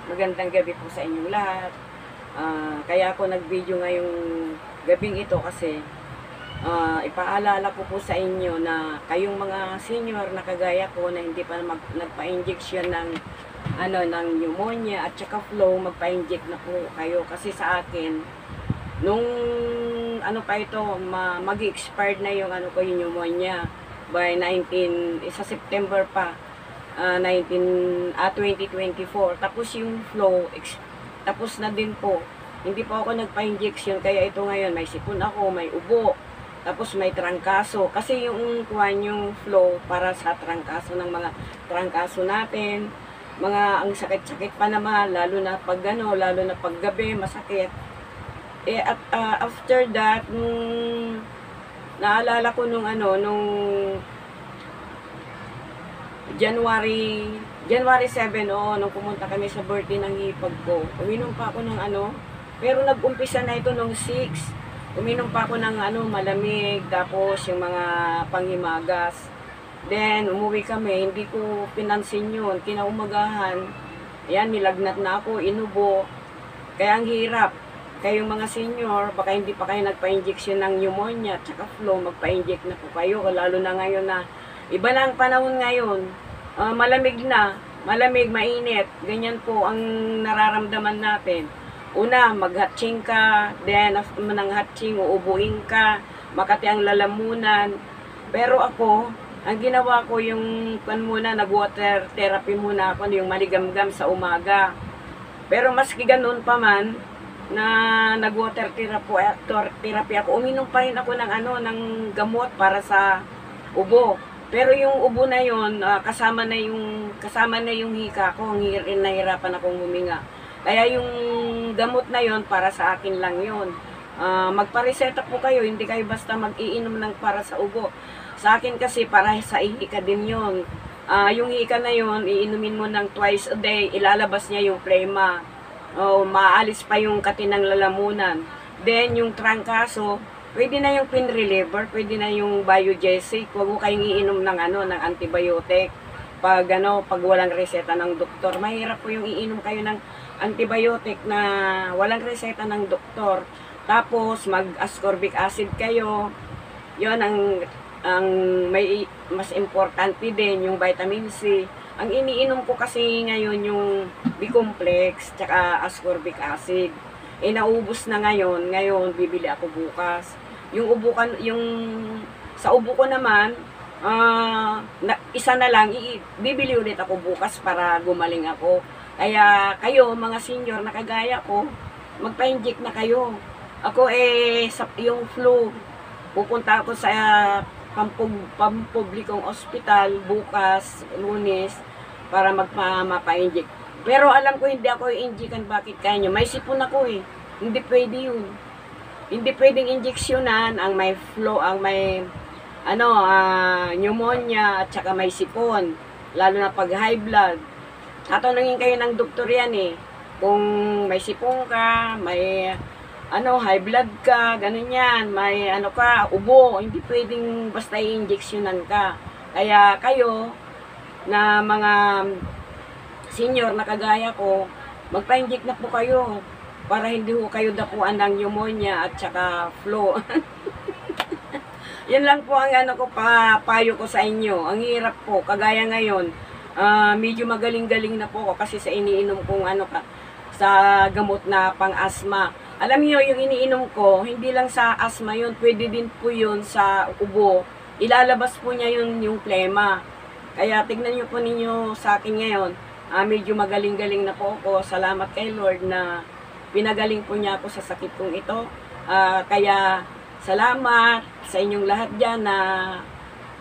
Magandang gabi po sa inyong lahat. Kaya ako nag-video ngayong gabing ito kasi ipaalala ko po sa inyo na kayong mga senior na kagaya ko na hindi pa nagpa-injection ng ng pneumonia at saka flu, magpa-inject na po kayo kasi sa akin nung pa ito mag-expired na yung yung pneumonia by 19 sa September pa 2024. Tapos yung flow, tapos na din po. Hindi pa ako nagpa-injection, kaya ito ngayon, may sipon ako, may ubo, tapos may trangkaso. Kasi yung flow para sa trangkaso ng mga trangkaso natin, ang sakit-sakit pa naman, lalo na pag lalo na pag gabi, masakit. After that, naalala ko nung January 7, nung pumunta kami sa birthday ng hipag ko. Uminom pa ako ng pero nag-umpisa na ito nung 6. Uminom pa ako ng malamig, tapos yung mga panghimagas. Then, umuwi kami, hindi ko pinansin yun. Kinaumagahan, ayan, nilagnat na ako, inubo. Kaya ang hirap. Kayong mga senior, baka hindi pa kayo nagpa-injection ng pneumonia, tsaka flu, magpa-inject na po kayo. Lalo na ngayon na, iba na ang panahon ngayon. Malamig na, mainit. Ganyan po ang nararamdaman natin. Una, mag-hatching ka, then after mo ng hatching, uubuin ka, makati ang lalamunan. Pero ako, ang ginawa ko yung nag-water therapy muna ako, yung maligamgam sa umaga. Pero maski ganun pa man, na nag-water therapy ako, uminom pa rin ako ng gamot para sa ubo. Pero yung ubo na yon, kasama na yung hika ko, nahirapan akong huminga. Kaya yung gamot na yon para sa akin lang yon. Magpareseta po kayo, hindi kayo basta mag-iinom ng para sa ubo. Sa akin kasi para sa hika din yon. Yung hika na yon, iinumin mo ng twice a day, ilalabas niya yung plema. Maalis pa yung katinang lalamunan. Then yung trangkaso, pwede na yung pain reliever, pwede na yung biogesic. Huwag mo kayong iinom ng ng antibiotic. Pag walang reseta ng doktor, mahirap po yung iinom kayo ng antibiotic na walang reseta ng doktor. Tapos mag-ascorbic acid kayo. 'Yon ang may mas importante din yung vitamin C. Ang iniinom ko kasi ngayon yung B-complex tsaka ascorbic acid. Naubos na ngayon. Ngayon bibili ako bukas. Sa ubo ko naman, isa na lang, bibili ulit ako bukas para gumaling ako. Kaya kayo, mga senior na kagaya ko, magpa-inject na kayo. Ako yung flu, pupunta ako sa pampublikong ospital bukas, Lunes, para mapa-inject. Pero alam ko hindi ako i-injectan, bakit kaya nyo? May sipon ako Hindi pwede yun. Hindi pwedeng injeksyonan ang may flu, ang may pneumonia at saka may sipon, lalo na pag high blood. Tatanungin kayo ng doktor yan kung may sipon ka, may high blood ka, ganun yan, may ubo, hindi pwedeng basta i-injeksyonan ka. Kaya kayo na mga senior na kagaya ko, magpa-inject na po kayo para hindi ho kayo dapuan ng pneumonia at saka flu. Yan lang po ang payo ko sa inyo. Ang hirap po, kagaya ngayon, medyo magaling-galing na po ako kasi sa iniinom kong sa gamot na pang-asma. Alam niyo, yung iniinom ko, hindi lang sa asma yun, pwede din po yun sa ubo. Ilalabas po niya yung plema. Kaya tignan niyo po ninyo sa akin ngayon, medyo magaling-galing na po ako. Salamat kay Lord na pinagaling po niya ako sa sakit kong ito. Kaya salamat sa inyong lahat dyan na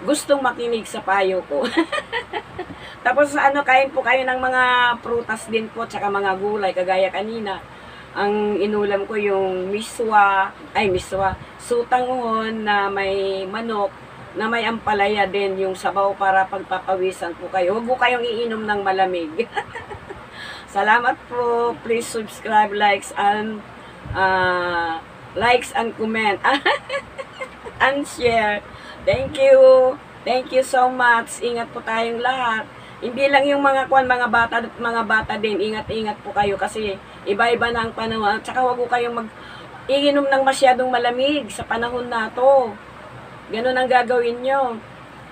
gustong makinig sa payo ko. Tapos kain po kayo ng mga prutas din po, tsaka mga gulay, kagaya kanina. Ang inulam ko yung miswa, sutangon na may manok, na may ampalaya din, yung sabaw para pagpapawisan po kayo. Huwag po kayong iinom ng malamig. Salamat po. Please subscribe, likes, and comment. And share. Thank you. Thank you so much. Ingat po tayong lahat. Hindi lang yung mga bata din, ingat-ingat po kayo kasi iba-iba na ang panahon. At saka wag po kayong iinom ng masyadong malamig sa panahon na to. Ganun ang gagawin nyo.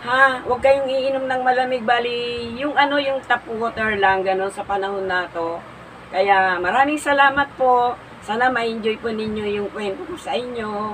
Ha? Huwag kayong iinom ng malamig, bali yung yung tap water lang, ganun sa panahon na to. Kaya maraming salamat po. Sana ma-enjoy po ninyo yung kwento ko sa inyo.